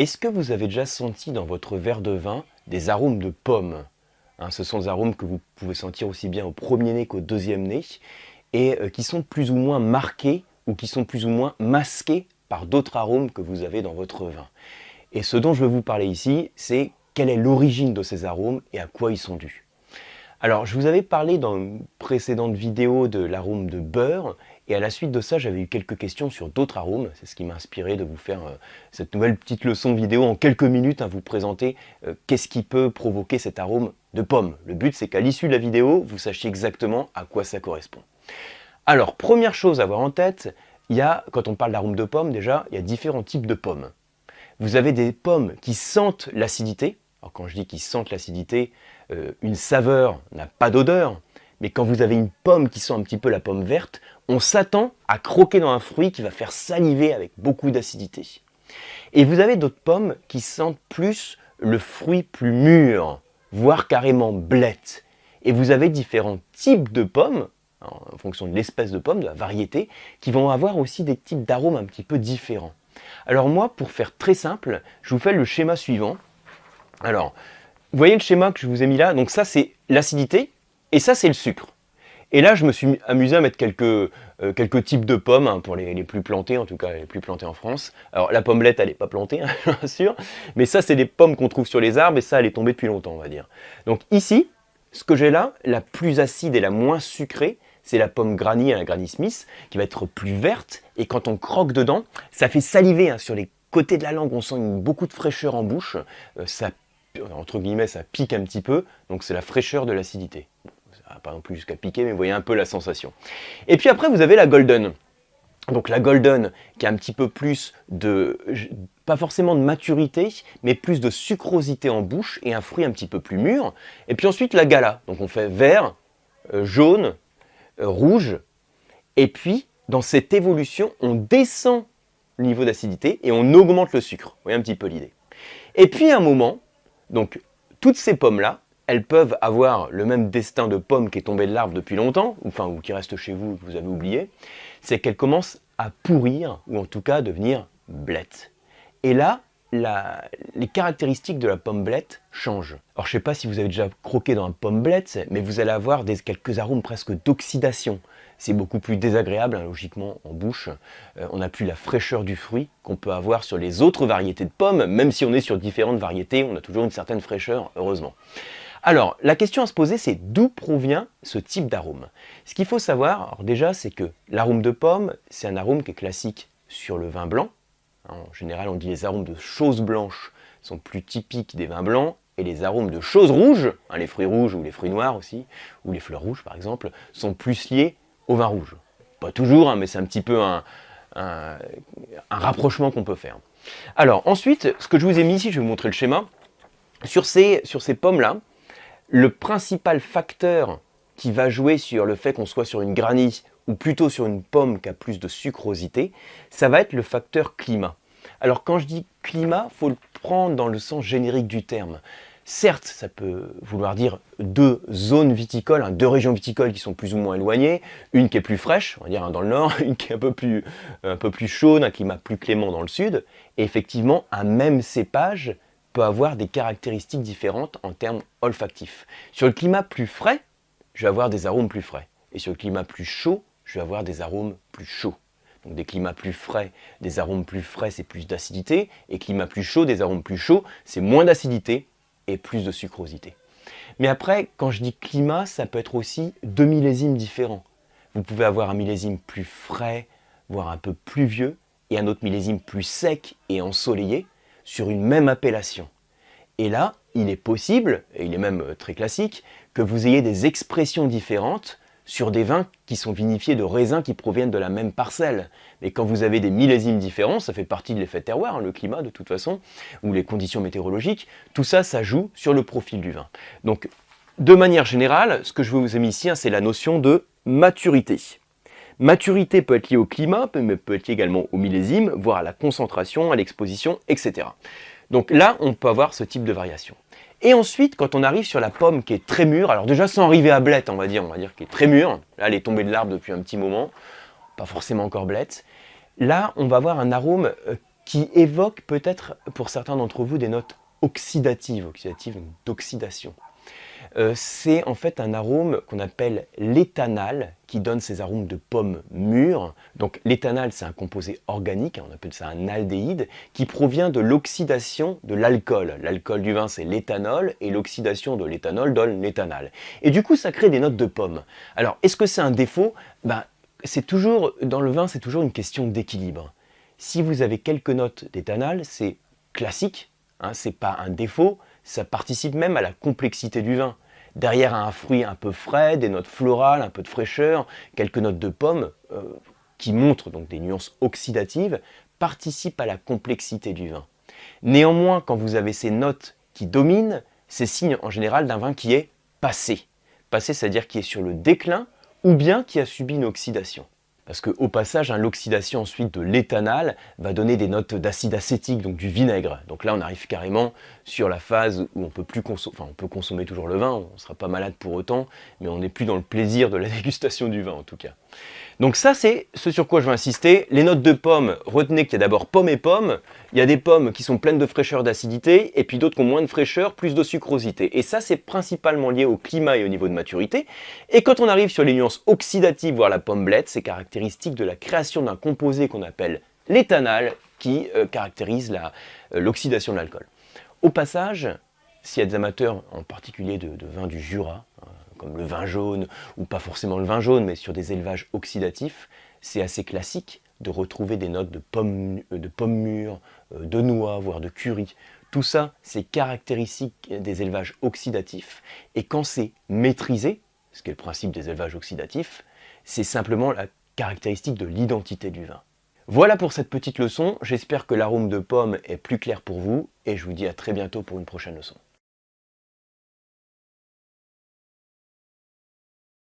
Est-ce que vous avez déjà senti dans votre verre de vin des arômes de pommes? Ce sont des arômes que vous pouvez sentir aussi bien au premier nez qu'au deuxième nez et qui sont plus ou moins marqués ou qui sont plus ou moins masqués par d'autres arômes que vous avez dans votre vin. Et ce dont je veux vous parler ici, c'est quelle est l'origine de ces arômes et à quoi ils sont dus. Alors, je vous avais parlé dans une précédente vidéo de l'arôme de beurre, et à la suite de ça, j'avais eu quelques questions sur d'autres arômes. C'est ce qui m'a inspiré de vous faire cette nouvelle petite leçon vidéo en quelques minutes, vous présenter qu'est-ce qui peut provoquer cet arôme de pomme. Le but, c'est qu'à l'issue de la vidéo, vous sachiez exactement à quoi ça correspond. Alors, première chose à avoir en tête, quand on parle d'arôme de pomme, déjà, il y a différents types de pommes. Vous avez des pommes qui sentent l'acidité. Alors quand je dis qu'ils sentent l'acidité, une saveur n'a pas d'odeur, mais quand vous avez une pomme qui sent un petit peu la pomme verte, on s'attend à croquer dans un fruit qui va faire saliver avec beaucoup d'acidité. Et vous avez d'autres pommes qui sentent plus le fruit plus mûr, voire carrément blette. Et vous avez différents types de pommes, en fonction de l'espèce de pomme, de la variété, qui vont avoir aussi des types d'arômes un petit peu différents. Alors moi, pour faire très simple, je vous fais le schéma suivant. Alors, vous voyez le schéma que je vous ai mis là? Donc ça, c'est l'acidité, et ça, c'est le sucre. Et là, je me suis amusé à mettre quelques types de pommes, pour les plus plantées, en tout cas les plus plantées en France. Alors, la pommelette, elle n'est pas plantée, bien sûr, mais ça, c'est des pommes qu'on trouve sur les arbres, et ça, elle est tombée depuis longtemps, on va dire. Donc ici, ce que j'ai là, la plus acide et la moins sucrée, c'est la pomme Granny, la Granny Smith, qui va être plus verte, et quand on croque dedans, ça fait saliver sur les côtés de la langue, on sent beaucoup de fraîcheur en bouche, ça, entre guillemets, ça pique un petit peu, donc c'est la fraîcheur de l'acidité. Ça va pas non plus jusqu'à piquer, mais vous voyez un peu la sensation. Et puis après, vous avez la Golden. Donc la Golden, qui a un petit peu plus pas forcément de maturité, mais plus de sucrosité en bouche, et un fruit un petit peu plus mûr. Et puis ensuite la Gala, donc on fait vert, jaune, rouge, et puis dans cette évolution, on descend le niveau d'acidité et on augmente le sucre. Vous voyez un petit peu l'idée. Et puis à un moment, donc toutes ces pommes-là, elles peuvent avoir le même destin de pomme qui est tombée de l'arbre depuis longtemps, ou qui reste chez vous, que vous avez oublié, c'est qu'elles commencent à pourrir, ou en tout cas devenir blettes. Et là, les caractéristiques de la pomme blette changent. Alors je ne sais pas si vous avez déjà croqué dans un pomme blette, mais vous allez avoir quelques arômes presque d'oxydation. C'est beaucoup plus désagréable, logiquement, en bouche. On n'a plus la fraîcheur du fruit qu'on peut avoir sur les autres variétés de pommes. Même si on est sur différentes variétés, on a toujours une certaine fraîcheur, heureusement. Alors, la question à se poser, c'est d'où provient ce type d'arôme? Ce qu'il faut savoir, alors déjà, c'est que l'arôme de pomme, c'est un arôme qui est classique sur le vin blanc. En général, on dit les arômes de choses blanches sont plus typiques des vins blancs, et les arômes de choses rouges, les fruits rouges ou les fruits noirs aussi, ou les fleurs rouges par exemple, sont plus liés au vin rouge. Pas toujours, mais c'est un petit peu un rapprochement qu'on peut faire. Alors ensuite, ce que je vous ai mis ici, je vais vous montrer le schéma. Sur ces pommes-là, le principal facteur qui va jouer sur le fait qu'on soit sur une Granny ou plutôt sur une pomme qui a plus de sucrosité, ça va être le facteur climat. Alors quand je dis climat, il faut le prendre dans le sens générique du terme. Certes, ça peut vouloir dire deux zones viticoles, deux régions viticoles qui sont plus ou moins éloignées, une qui est plus fraîche, on va dire dans le nord, une qui est un peu plus chaude, un climat plus clément dans le sud, et effectivement, un même cépage peut avoir des caractéristiques différentes en termes olfactifs. Sur le climat plus frais, je vais avoir des arômes plus frais, et sur le climat plus chaud, je vais avoir des arômes plus chauds. Donc des climats plus frais, des arômes plus frais, c'est plus d'acidité, et climat plus chaud, des arômes plus chauds, c'est moins d'acidité et plus de sucrosité. Mais après, quand je dis climat, ça peut être aussi deux millésimes différents. Vous pouvez avoir un millésime plus frais, voire un peu pluvieux, et un autre millésime plus sec et ensoleillé, sur une même appellation. Et là, il est possible, et il est même très classique, que vous ayez des expressions différentes sur des vins qui sont vinifiés de raisins qui proviennent de la même parcelle. Mais quand vous avez des millésimes différents, ça fait partie de l'effet terroir, le climat de toute façon, ou les conditions météorologiques, tout ça, ça joue sur le profil du vin. Donc, de manière générale, ce que je vous ai mis ici, c'est la notion de maturité. Maturité peut être liée au climat, mais peut être liée également au millésime, voire à la concentration, à l'exposition, etc. Donc là, on peut avoir ce type de variation. Et ensuite, quand on arrive sur la pomme qui est très mûre, alors déjà sans arriver à blette, on va dire qui est très mûre, là elle est tombée de l'arbre depuis un petit moment, pas forcément encore blette, là on va avoir un arôme qui évoque peut-être pour certains d'entre vous des notes oxydatives donc d'oxydation. C'est en fait un arôme qu'on appelle l'éthanal qui donne ces arômes de pommes mûres. Donc l'éthanal, c'est un composé organique, on appelle ça un aldéhyde, qui provient de l'oxydation de l'alcool. L'alcool du vin, c'est l'éthanol, et l'oxydation de l'éthanol donne l'éthanal. Et du coup, ça crée des notes de pommes. Alors, est-ce que c'est un défaut? C'est toujours, dans le vin, c'est toujours une question d'équilibre. Si vous avez quelques notes d'éthanal, c'est classique, c'est pas un défaut, ça participe même à la complexité du vin. Derrière un fruit un peu frais, des notes florales, un peu de fraîcheur, quelques notes de pommes qui montrent donc des nuances oxydatives, participent à la complexité du vin. Néanmoins, quand vous avez ces notes qui dominent, c'est signe en général d'un vin qui est passé. Passé, c'est-à-dire qui est sur le déclin ou bien qui a subi une oxydation. Parce qu'au passage, l'oxydation ensuite de l'éthanal va donner des notes d'acide acétique, donc du vinaigre. Donc là, on arrive carrément sur la phase où on peut plus consommer, on peut consommer toujours le vin, on ne sera pas malade pour autant, mais on n'est plus dans le plaisir de la dégustation du vin en tout cas. Donc ça, c'est ce sur quoi je veux insister. Les notes de pommes, retenez qu'il y a d'abord pommes et pommes. Il y a des pommes qui sont pleines de fraîcheur, d'acidité, et puis d'autres qui ont moins de fraîcheur, plus de sucrosité. Et ça, c'est principalement lié au climat et au niveau de maturité. Et quand on arrive sur les nuances oxydatives, voire la pommelette, c'est caractéristique de la création d'un composé qu'on appelle l'éthanal, qui caractérise l'oxydation de l'alcool. Au passage, s'il y a des amateurs, en particulier de vin du Jura, comme le vin jaune, ou pas forcément le vin jaune, mais sur des élevages oxydatifs, c'est assez classique de retrouver des notes de pommes mûres, de noix, voire de curry. Tout ça, c'est caractéristique des élevages oxydatifs, et quand c'est maîtrisé, ce qui est le principe des élevages oxydatifs, c'est simplement la caractéristique de l'identité du vin. Voilà pour cette petite leçon, j'espère que l'arôme de pomme est plus clair pour vous, et je vous dis à très bientôt pour une prochaine leçon.